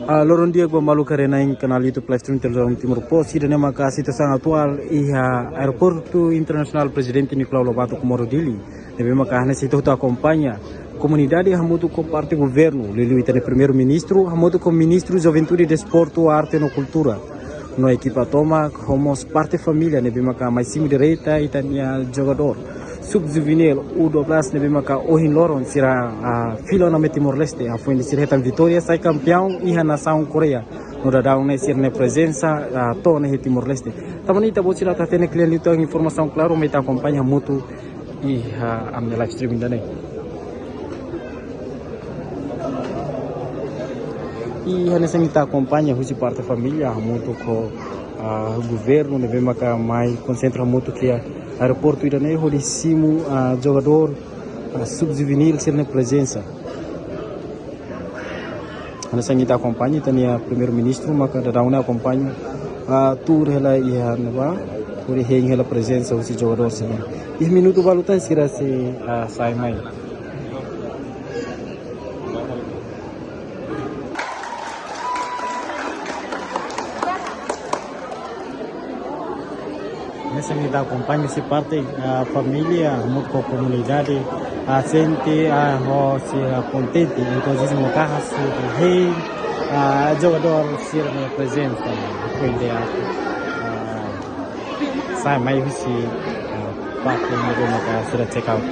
Loron dia gua malu karena yang kenal itu Plestrum dalam Timur Posi dan maka situação atual iha aeroporto internasional Presidente Nicolau Lobato Comoro Dili deve maka nesse situ acompanha comunidade hamutu com parte governo lili itane primeiro ministro hamutu com ministro Juventude Desporto Arte e Cultura no equipa toma como parte família neve maka mais cima direita itania jogador sub-juvenil U12 nebe maka ohin loron sira filo na Timor Leste a foi sira tan Vitória sai campeão iha nação Korea no dadão ne sira ne presença to ne Timor Leste tamani ta bocira ta tene cliente itu informação claro me ta acompanha mutu iha am live streaming dane iha ne sangita acompanha husi parte família mutu ko governo nebe maka mai concentra mutu que aeroporto iranês rodíssimo jogador sub-juvenil ser na presença. Ana sangita acompanha tania primeiro-ministro maka dadauna acompanha tour ela ia neba por heng ela presença os jogadores sini. Minuto balutan sira se sai mai. Nessa me acompanha se parte a família, muito com a comunidade, a gente a se contente, então isso no carro se rei, a jogador se na presença, foi ideia, sai mais se parte no maka se check out.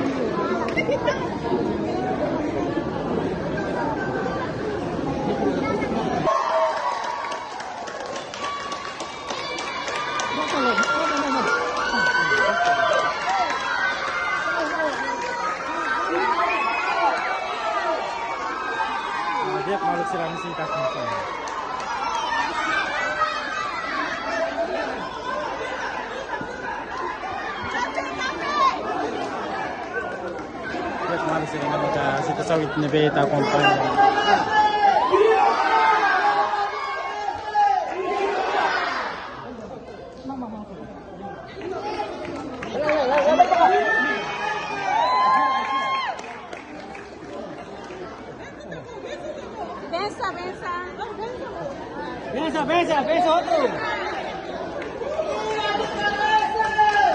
Dia malu sila mesti tak kumpulan. Dia malu sila maka situ sawit nebe tak kumpulan. Benza otro.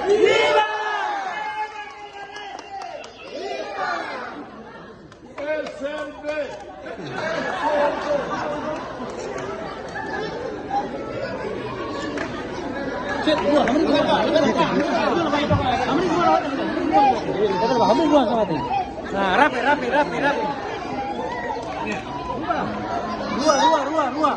¡Viva! El Serbe. Rapi. Dua.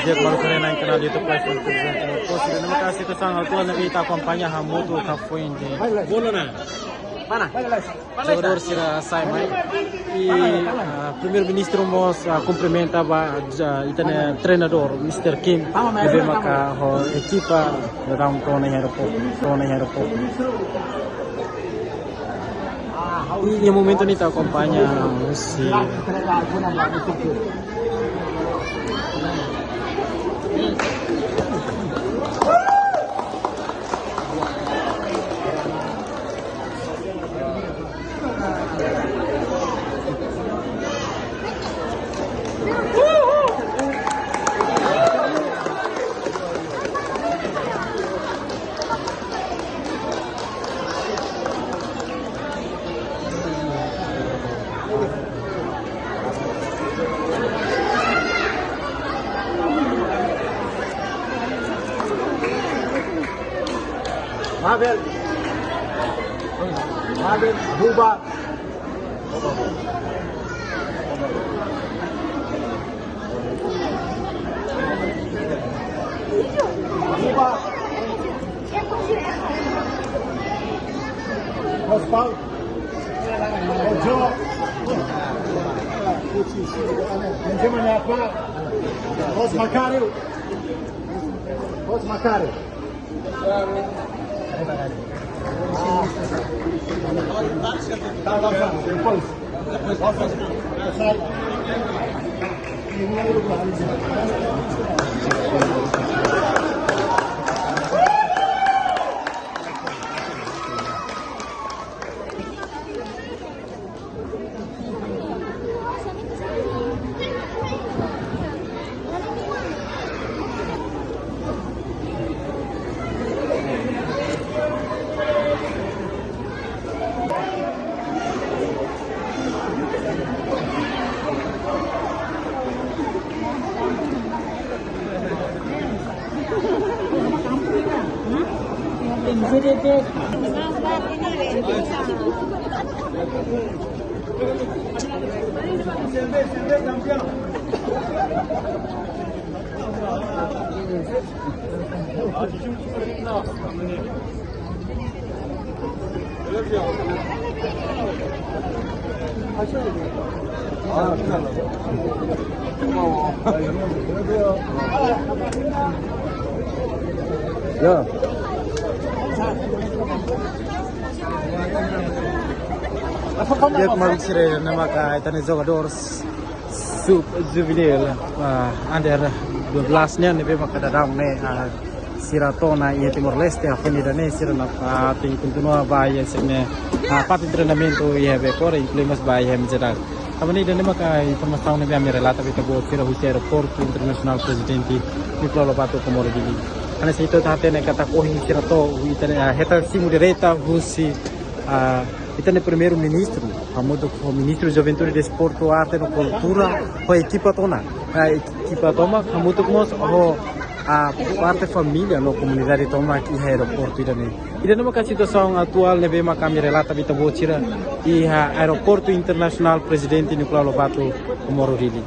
Dia baru kena yang kenal YouTube Plestrum post dan terima kasih tu sang atuan nabi kita acompanha hamutu kafuin de bolona mana jogador sira sai mai e primeiro-ministro mos cumprimenta ba itane treinador Mr. Kim de maka ho equipa dalam tone aeroporto e momento ni ta acompanha si Mabel Buba Osval Ojo Benzema apa Osmakario Ya. Dia kemarin sih nama kaitan jogadores juvenil under 12-nya nih maka dadang nih Siratona e Timor Leste Avenida nih sirna ting continua bahaya sini parte treinamento e bepore incluímos bahaya mencedak kami dan maka informação nih kami relata kita buat sira husi aeroporto internasional presidente Nicolau Lobato Comoro Dili karena itu tahte nih kata kohin Sirato itane heta simu direita husi itane primeiro-ministro, hamudo o ministro de Juventude, Desporto, Arte e Cultura, a equipa tona, hamudo como a parte família no comunidade toma aqui no aeroporto ida numa situação atual nebe ma kami relata bita bocira e aeroporto internacional presidente Nicolau Lobato Comoro Dili.